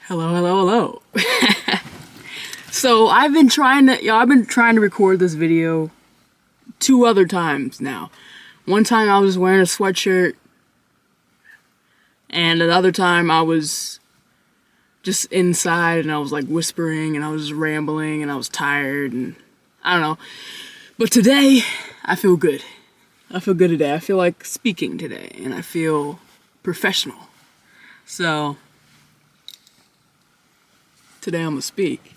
Hello, hello, hello. So I've been trying to record this video 2 other times now. One time I was wearing a sweatshirt, and another time I was just inside and I was like whispering and I was just rambling and I was tired and I don't know. But today I feel good. I feel good today. I feel like speaking today and I feel professional. So today I'm gonna speak.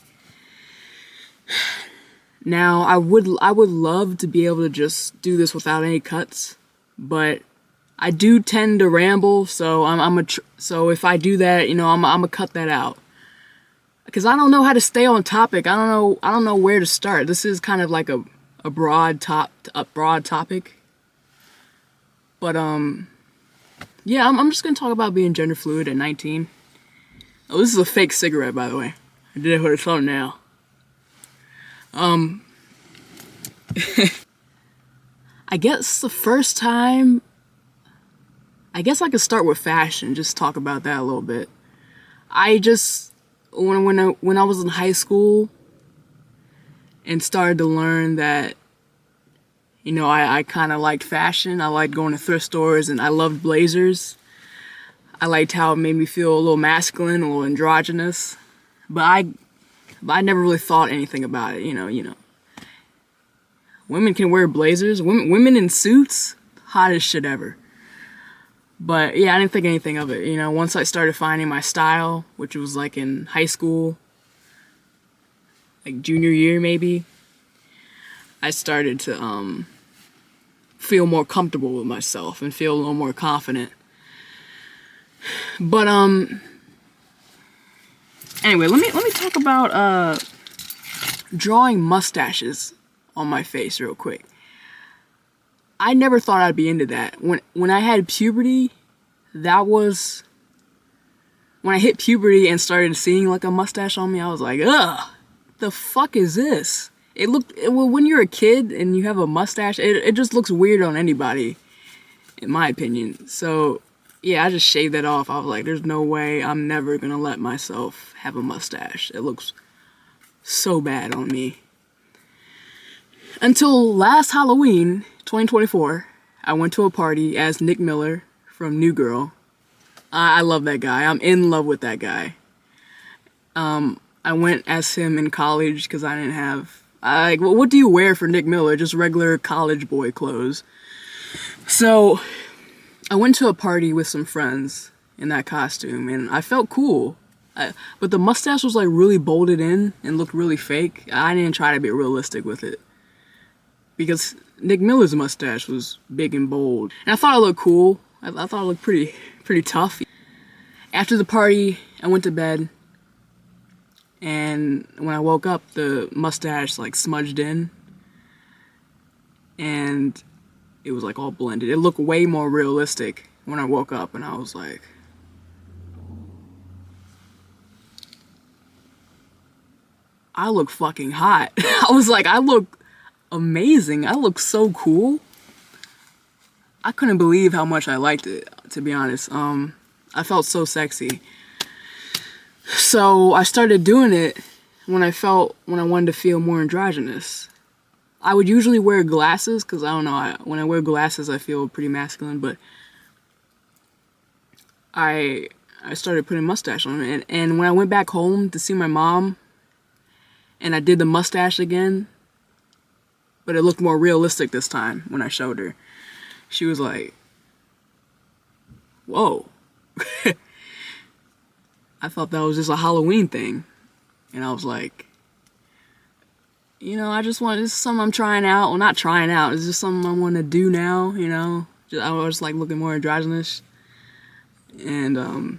Now I would love to be able to just do this without any cuts, but I do tend to ramble, so so if I do that, I'm gonna cut that out because I don't know how to stay on topic. I don't know where to start. This is kind of like a broad topic, but yeah, I'm just gonna talk about being gender fluid at 19. Oh, this is a fake cigarette, by the way. I did it for the thumbnail. I guess the first time, I guess I could start with fashion, just talk about that a little bit. I just, when I was in high school and started to learn that, I kind of liked fashion. I liked going to thrift stores and I loved blazers. I liked how it made me feel a little masculine, a little androgynous, but I never really thought anything about it, Women can wear blazers, women in suits, hottest shit ever. But yeah, I didn't think anything of it, once I started finding my style, which was like in high school, like junior year maybe, I started to feel more comfortable with myself and feel a little more confident. But anyway, let me talk about drawing mustaches on my face real quick. I never thought I'd be into that. When I had puberty, that was when I hit puberty and started seeing like a mustache on me. I was like, ugh, the fuck is this? When you're a kid and you have a mustache, it just looks weird on anybody, in my opinion. So yeah, I just shaved that off. I was like, there's no way I'm never gonna let myself have a mustache. It looks so bad on me. Until last Halloween, 2024, I went to a party as Nick Miller from New Girl. I love that guy. I'm in love with that guy. I went as him in college because I didn't have... what do you wear for Nick Miller? Just regular college boy clothes. So I went to a party with some friends in that costume, and I felt cool. But the mustache was like really bolted in and looked really fake. I didn't try to be realistic with it, because Nick Miller's mustache was big and bold. And I thought it looked cool. I thought it looked pretty tough. After the party, I went to bed. And when I woke up, the mustache like smudged in. And it was like all blended. It looked way more realistic when I woke up. And I was like, I look fucking hot. I was like, I look amazing. I look so cool. I couldn't believe how much I liked it, to be honest. I felt so sexy. So I started doing it when I wanted to feel more androgynous. I would usually wear glasses because I don't know, when I wear glasses I feel pretty masculine, but I started putting mustache on it. And when I went back home to see my mom and I did the mustache again, but it looked more realistic this time when I showed her. She was like, whoa. I thought that was just a Halloween thing. And I was like, this is something I'm trying out. Well, not trying out. It's just something I want to do now, I was like looking more androgynous. And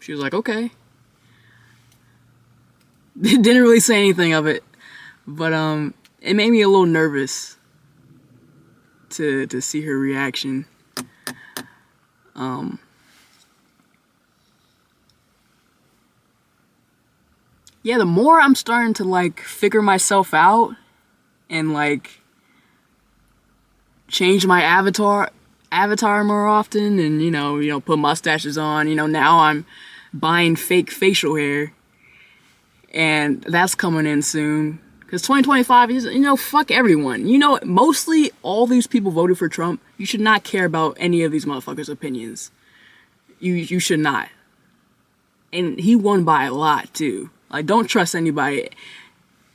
she was like, okay. Didn't really say anything of it. But it made me a little nervous to see her reaction. Yeah, the more I'm starting to like figure myself out and like change my avatar avatar more often and, put mustaches on. Now I'm buying fake facial hair. And that's coming in soon. Because 2025 is, fuck everyone. Mostly all these people voted for Trump. You should not care about any of these motherfuckers' opinions. You should not. And he won by a lot, too. Like, don't trust anybody.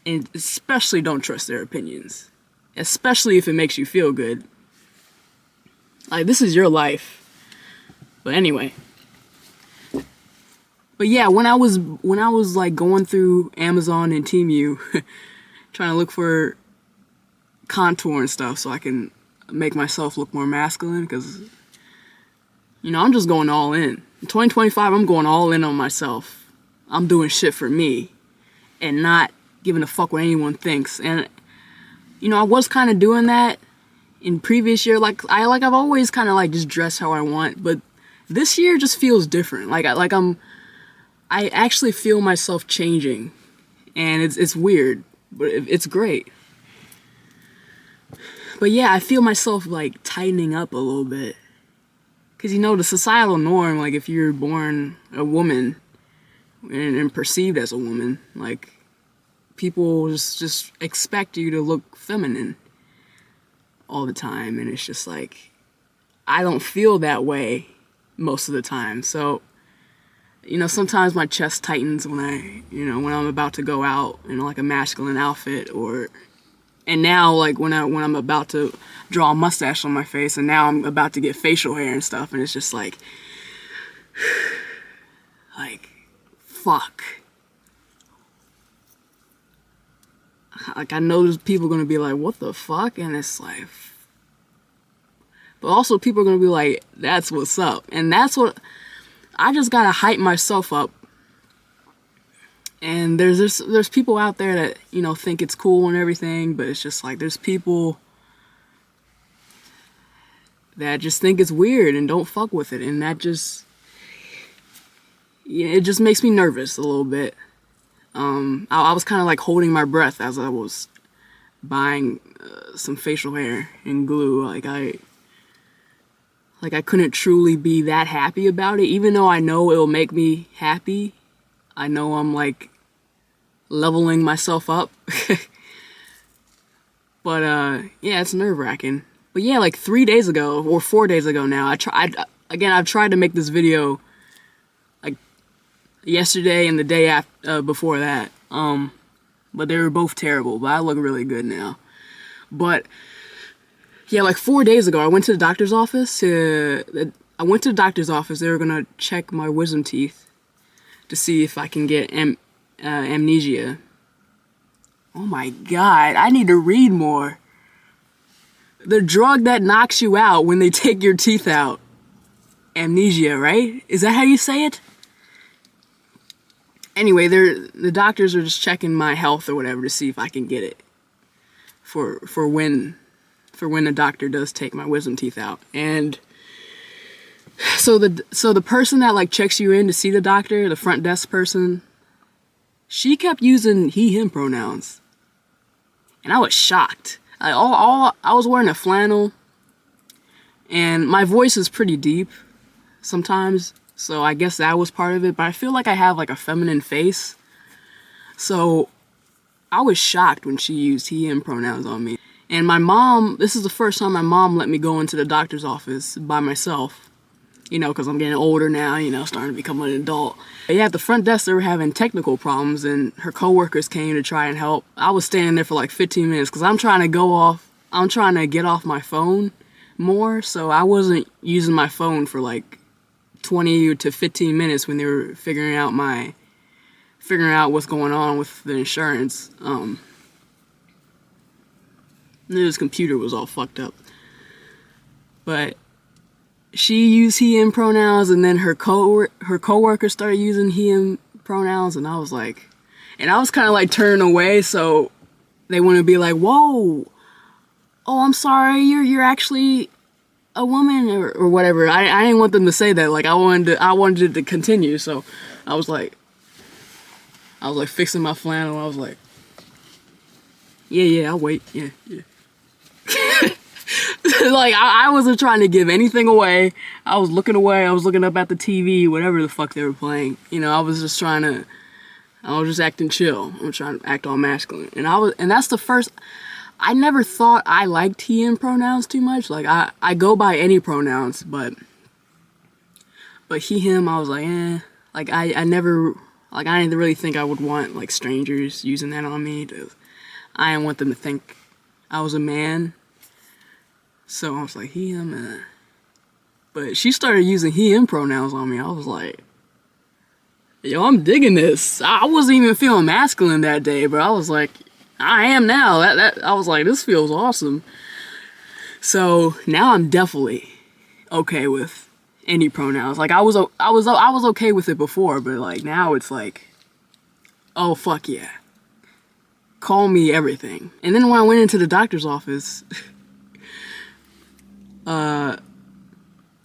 And especially don't trust their opinions. Especially if it makes you feel good. Like, this is your life. But anyway. But yeah, when I was like going through Amazon and Temu, trying to look for contour and stuff so I can make myself look more masculine, because I'm just going all in. In 2025, I'm going all in on myself. I'm doing shit for me and not giving a fuck what anyone thinks. And I was kind of doing that in previous year. I've always kind of like just dressed how I want, but this year just feels different. I actually feel myself changing, and it's weird, but it's great. But yeah, I feel myself like tightening up a little bit. Because the societal norm, like if you're born a woman and perceived as a woman, like people just expect you to look feminine all the time. And it's just like, I don't feel that way most of the time. So, sometimes my chest tightens when when I'm about to go out in like a masculine outfit, and now like when I'm about to draw a mustache on my face, and now I'm about to get facial hair and stuff, and it's just like fuck. Like, I know there's people gonna be like, what the fuck? And it's like, but also people are gonna be like, that's what's up. And that's what I just gotta hype myself up. And there's people out there that, think it's cool and everything, but it's just like, there's people that just think it's weird and don't fuck with it. And that just, it just makes me nervous a little bit. I was kind of like holding my breath as I was buying some facial hair and glue. Like I couldn't truly be that happy about it, even though I know it'll make me happy. I know I'm like leveling myself up. But yeah, it's nerve-wracking. But yeah, like 3 days ago or 4 days ago now, I've tried to make this video like yesterday and the day after, before that. But they were both terrible, but I look really good now. But yeah, like 4 days ago, I went to the doctor's office. They were gonna check my wisdom teeth to see if I can get amnesia. Oh my god, I need to read more. The drug that knocks you out when they take your teeth out. Amnesia, right? Is that how you say it? Anyway, the doctors are just checking my health or whatever to see if I can get it for when the doctor does take my wisdom teeth out. And so the person that like checks you in to see the doctor, the front desk person, she kept using he/him pronouns, and I was shocked. I was wearing a flannel, and my voice is pretty deep sometimes, so I guess that was part of it. But I feel like I have like a feminine face, so I was shocked when she used he/him pronouns on me. And my mom, this is the first time my mom let me go into the doctor's office by myself. Because I'm getting older now, starting to become an adult. But yeah, at the front desk, they were having technical problems, and her coworkers came to try and help. I was standing there for like 15 minutes because I'm trying to get off my phone more, so I wasn't using my phone for like 20 to 15 minutes when they were figuring out what's going on with the insurance. His computer was all fucked up. But she used he/him pronouns, and then her coworker started using he/him pronouns, and I was kind of like turned away so they wouldn't be like, whoa, oh, I'm sorry, you're actually a woman or whatever. I didn't want them to say that. Like, I wanted it to continue, so I was like fixing my flannel. I was like, yeah, I'll wait. Yeah. Like, I wasn't trying to give anything away. I was looking away. I was looking up at the TV, whatever the fuck they were playing. You know, I was just acting chill. I'm trying to act all masculine. And that's the first, I never thought I liked he, him pronouns too much. Like, I go by any pronouns, but he, him, I was like, eh. Like, I never, like, I didn't really think I would want, like, strangers using that on me. I didn't want them to think I was a man. So I was like, he, him, But she started using he, him pronouns on me. I was like, yo, I'm digging this. I wasn't even feeling masculine that day, but I was like, I am now. I was like, this feels awesome. So now I'm definitely okay with any pronouns. Like, I was okay with it before, but like now it's like, oh fuck yeah, call me everything. And then when I went into the doctor's office, the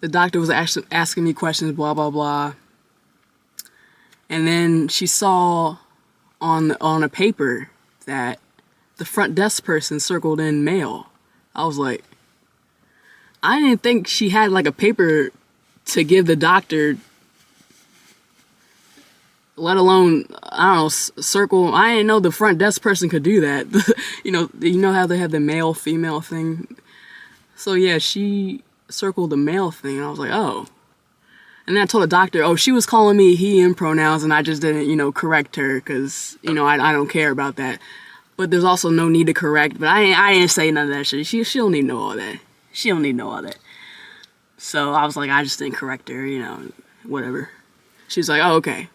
doctor was actually asking me questions, blah blah blah. And then she saw on a paper that the front desk person circled in male. I was like, I didn't think she had like a paper to give the doctor, let alone, I don't know, circle. I didn't know the front desk person could do that. You know how they have the male female thing. So yeah, she circled the male thing, and I was like, oh. And then I told the doctor, oh, she was calling me he, him pronouns, and I just didn't, correct her, because, I don't care about that. But there's also no need to correct, but I didn't say none of that shit. She don't need to know all that. She don't need to know all that. So I was like, I just didn't correct her, whatever. She was like, oh, okay.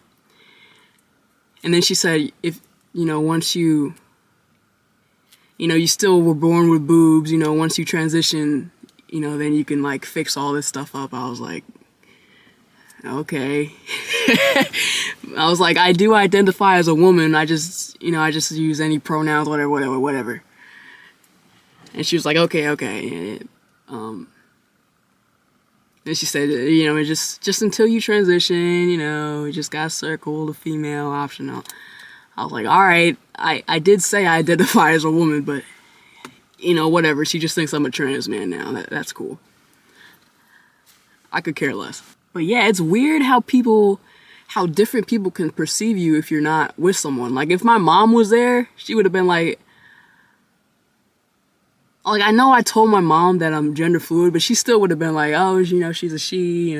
And then she said, if, once you still were born with boobs, once you transition, then you can, like, fix all this stuff up. I was like, okay. I was like, I do identify as a woman. I just use any pronouns, whatever. And she was like, okay. And she said, just until you transition, you just gotta circle the female optional. I was like, all right. I did say I identify as a woman, but whatever. She just thinks I'm a trans man now. That's cool. I could care less. But yeah, it's weird how different people can perceive you if you're not with someone. Like, if my mom was there, she would have been like, I know I told my mom that I'm gender fluid, but she still would have been like, oh, she's a she,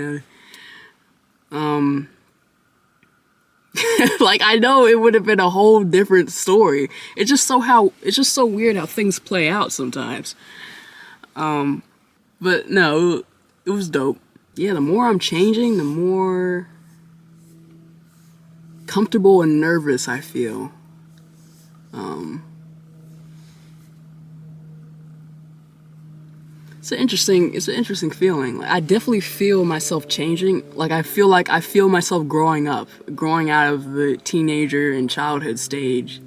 like, I know it would have been a whole different story. It's just so weird how things play out sometimes. But no, it was dope. Yeah, the more I'm changing, the more comfortable and nervous I feel. It's an interesting feeling. Like, I definitely feel myself changing. Like, I feel myself growing out of the teenager and childhood stage,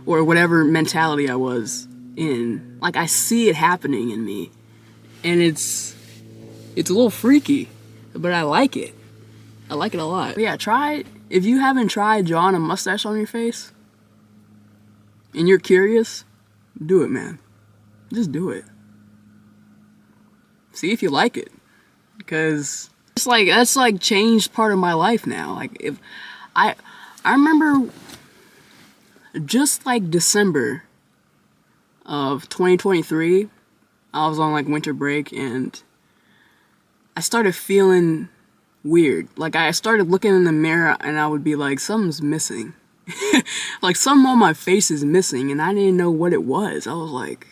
or whatever mentality I was in. Like, I see it happening in me, and it's a little freaky, but I like it. I like it a lot. But yeah, if you haven't tried drawing a mustache on your face, and you're curious, do it, man. Just do it. See if you like it, because that's changed part of my life now. Like, if I remember just like December of 2023, I was on like winter break, and I started feeling weird. Like, I started looking in the mirror, and I would be like, something's missing. Like, something on my face is missing, and I didn't know what it was. I was like,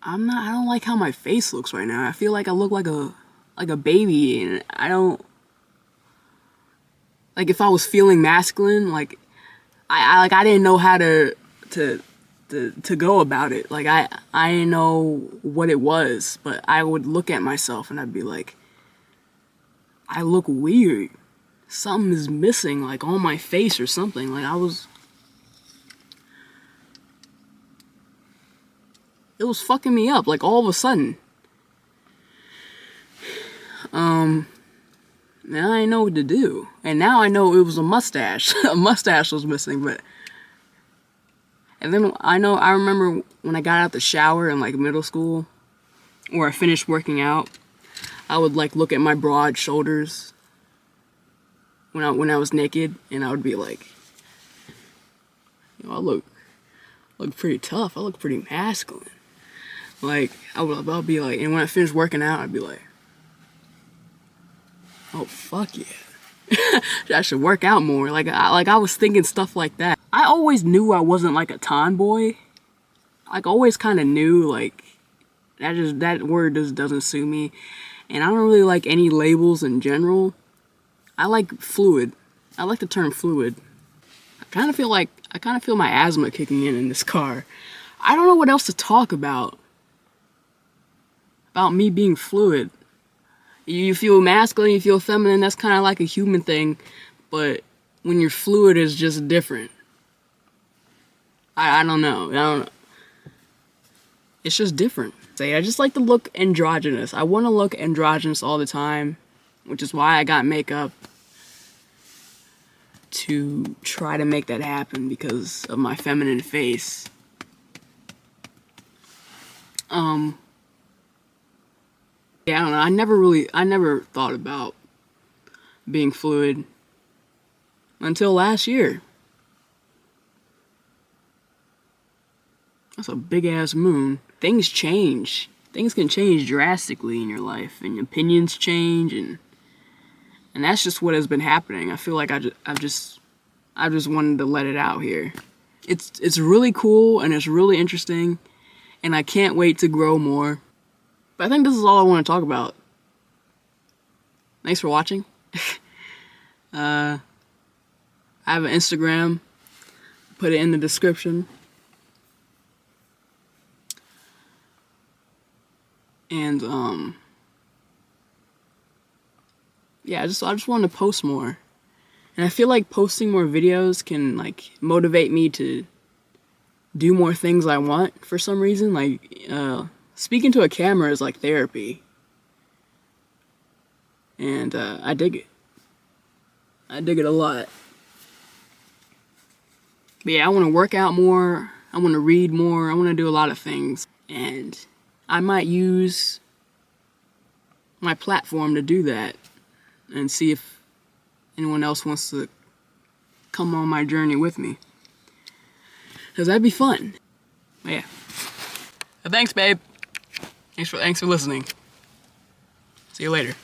I don't like how my face looks right now. I feel like I look like a baby, and I don't, like, if I was feeling masculine, like, I didn't know how to go about it. Like, I didn't know what it was, but I would look at myself and I'd be like, I look weird. Something is missing, like, on my face or something. Like, it was fucking me up, like, all of a sudden. Now I didn't know what to do. And now I know it was a mustache. A mustache was missing, but... And then I remember when I got out the shower in, like, middle school, or I finished working out, I would like look at my broad shoulders when I was naked, and I would be like, I look pretty tough. I look pretty masculine. Like I'll be like, and when I finished working out, I'd be like, oh fuck yeah. I should work out more. Like I was thinking stuff like that. I always knew I wasn't like a tomboy. Like always kind of knew like that word just doesn't suit me, and I don't really like any labels in general. I like fluid. I like the term fluid. I kind of feel my asthma kicking in this car. I don't know what else to talk about me being fluid. You feel masculine, you feel feminine, that's kind of like a human thing, but when you're fluid, it's just different. I don't know. It's just different. I just like to look androgynous. I want to look androgynous all the time, which is why I got makeup, to try to make that happen because of my feminine face. Yeah, I don't know. I never thought about being fluid until last year. That's a big ass moon. Things change. Things can change drastically in your life, and opinions change, and that's just what has been happening. I feel like I just wanted to let it out here. It's really cool and it's really interesting, and I can't wait to grow more. But I think this is all I want to talk about. Thanks for watching. I have an Instagram. Put it in the description. And yeah, I just want to post more. And I feel like posting more videos can like motivate me to do more things I want for some reason. Like speaking to a camera is like therapy. And I dig it. I dig it a lot. But yeah, I want to work out more. I want to read more. I want to do a lot of things. And I might use my platform to do that and see if anyone else wants to come on my journey with me. Because that'd be fun. But yeah. Thanks, babe. Thanks for listening. See you later.